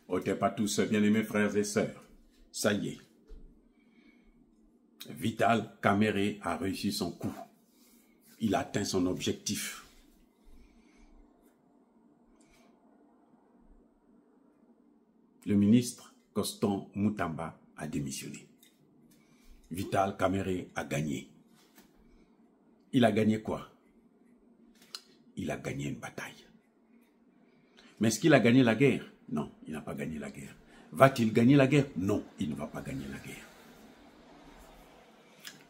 Ôtez pas tous, bien-aimés frères et sœurs. Ça y est. Vital Kamerhe a réussi son coup. Il a atteint son objectif. Le ministre Constant Mutamba a démissionné. Vital Kamerhe a gagné. Il a gagné quoi? Il a gagné une bataille. Mais est-ce qu'il a gagné la guerre? Non, il n'a pas gagné la guerre. Va-t-il gagner la guerre? Non, il ne va pas gagner la guerre.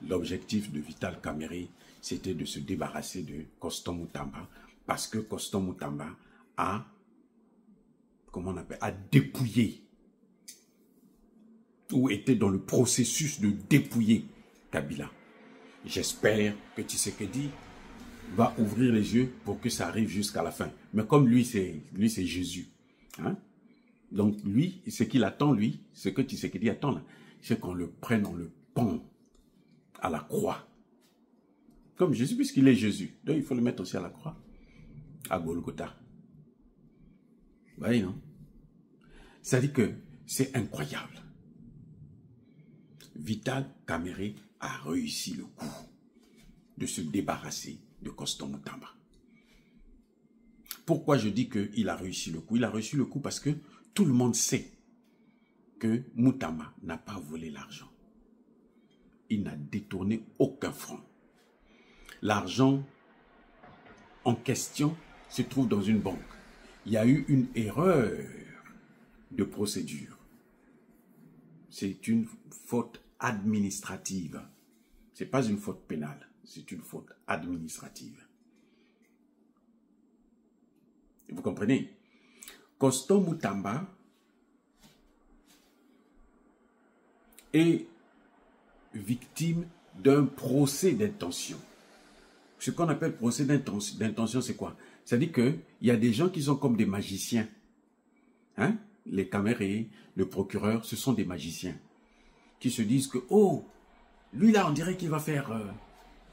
L'objectif de Vital Kamerhe, c'était de se débarrasser de Constant Mutamba, parce que Constant Mutamba a, comment on appelle, a dépouillé, ou était dans le processus de dépouiller Kabila. J'espère que Tshisekedi va ouvrir les yeux pour que ça arrive jusqu'à la fin. Mais comme lui, c'est Jésus. Hein? Donc lui, ce qu'il attend, lui, ce que Tshisekedi attend là, c'est qu'on le prenne, on le pend à la croix. Comme Jésus, puisqu'il est Jésus. Donc il faut le mettre aussi à la croix. À Golgotha. Vous voyez, non? Ça dit que c'est incroyable. Vital Kamerhe a réussi le coup de se débarrasser de Constant Mutamba. Pourquoi je dis qu'il a réussi le coup? Il a réussi le coup parce que tout le monde sait que Mutamba n'a pas volé l'argent. Il n'a détourné aucun franc. L'argent en question se trouve dans une banque. Il y a eu une erreur de procédure. C'est une faute administrative. Ce n'est pas une faute pénale, c'est une faute administrative. Vous comprenez? Constant Mutamba est victime d'un procès d'intention. Ce qu'on appelle procès d'intention, c'est quoi? C'est-à-dire qu'il y a des gens qui sont comme des magiciens. Hein? Les Kamerhe, le procureur, ce sont des magiciens qui se disent que, oh, lui là, on dirait qu'il va faire,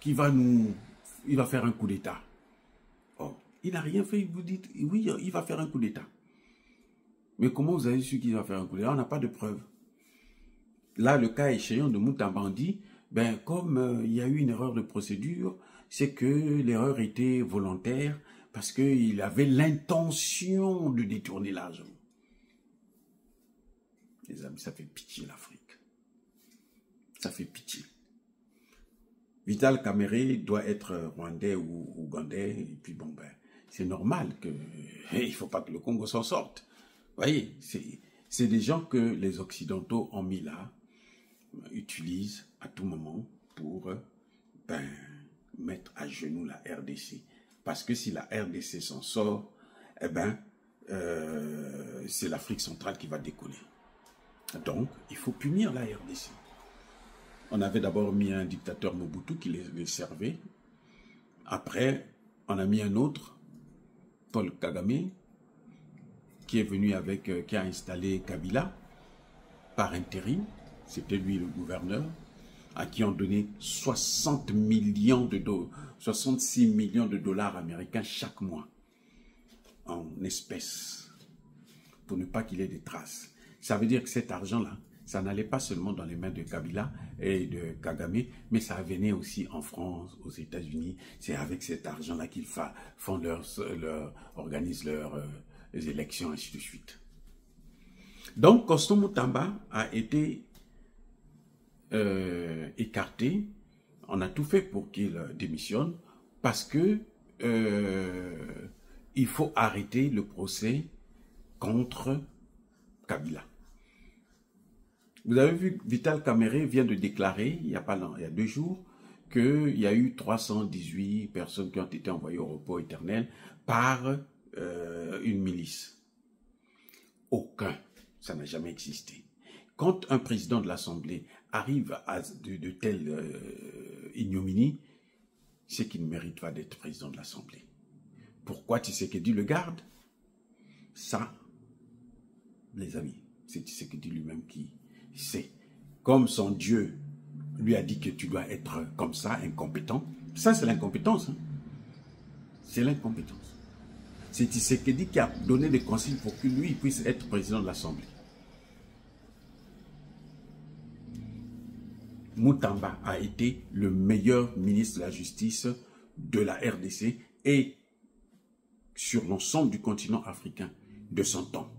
il va faire un coup d'État. Oh, il n'a rien fait, vous dites, oui, il va faire un coup d'État. Mais comment vous avez su qu'il va faire un coup d'État? On n'a pas de preuves. Là, le cas échéant de Mutamba, on dit, ben, comme il y a eu une erreur de procédure, c'est que l'erreur était volontaire parce qu'il avait l'intention de détourner l'argent. Les amis, ça fait pitié l'Afrique. Ça fait pitié. Vital Kamerhe doit être rwandais ou ougandais, et puis bon, ben, c'est normal que il ne faut pas que le Congo s'en sorte. Vous voyez, c'est des gens que les Occidentaux ont mis là, utilisent à tout moment pour ben, mettre à genoux la RDC. Parce que si la RDC s'en sort, eh ben, c'est l'Afrique centrale qui va décoller. Donc, il faut punir la RDC. On avait d'abord mis un dictateur Mobutu qui les servait. Après, on a mis un autre, Paul Kagame, qui est venu avec, qui a installé Kabila par intérim. C'était lui le gouverneur, à qui on donnait 66 millions de dollars américains chaque mois en espèces, pour ne pas qu'il ait des traces. Ça veut dire que cet argent-là, ça n'allait pas seulement dans les mains de Kabila et de Kagame, mais ça venait aussi en France, aux États-Unis. C'est avec cet argent-là qu'ils organisent leurs élections, ainsi de suite. Donc, Constant Mutamba a été écarté. On a tout fait pour qu'il démissionne parce que il faut arrêter le procès contre Kabila. Vous avez vu, Vital Kamerhe vient de déclarer, il y a 2 jours, qu'il y a eu 318 personnes qui ont été envoyées au repos éternel par une milice. Aucun, ça n'a jamais existé. Quand un président de l'Assemblée arrive à de telles ignominies, c'est qu'il ne mérite pas d'être président de l'Assemblée. Pourquoi Tshisekedi le garde? Ça, les amis, c'est Tshisekedi lui-même qui sait. Comme son Dieu lui a dit que tu dois être comme ça, incompétent. Ça, c'est l'incompétence. Hein? C'est l'incompétence. C'est Tshisekedi qui a donné des consignes pour que lui puisse être président de l'Assemblée. Moutamba a été le meilleur ministre de la Justice de la RDC et sur l'ensemble du continent africain de son temps.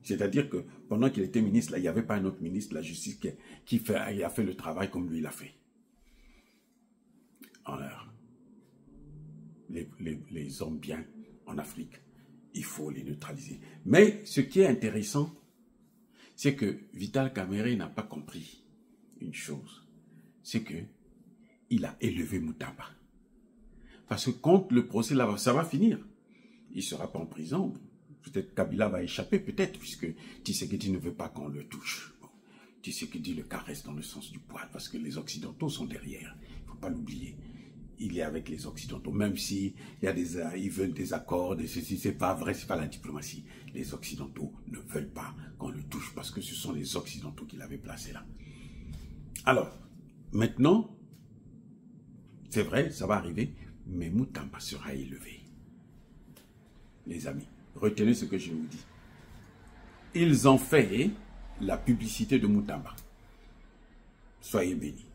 C'est-à-dire que pendant qu'il était ministre, là, il n'y avait pas un autre ministre de la Justice qui a fait le travail comme lui l'a fait. Alors, les hommes bien en Afrique, il faut les neutraliser. Mais ce qui est intéressant, c'est que Vital Kamerhe n'a pas compris une chose, c'est que il a élevé Moutamba. Parce que quand le procès là, ça va finir. Il ne sera pas en prison. Peut-être Kabila va échapper, peut-être, puisque Tshisekedi ne veut pas qu'on le touche. Bon, Tshisekedi le caresse dans le sens du poil, parce que les Occidentaux sont derrière. Il ne faut pas l'oublier. Il est avec les Occidentaux, même si ils veulent des accords, c'est pas vrai, c'est pas la diplomatie. Les Occidentaux ne veulent pas qu'on le touche, parce que ce sont les Occidentaux qui l'avaient placé là. Alors, maintenant, c'est vrai, ça va arriver, mais Moutamba sera élevé. Les amis, retenez ce que je vous dis. Ils ont fait la publicité de Moutamba. Soyez bénis.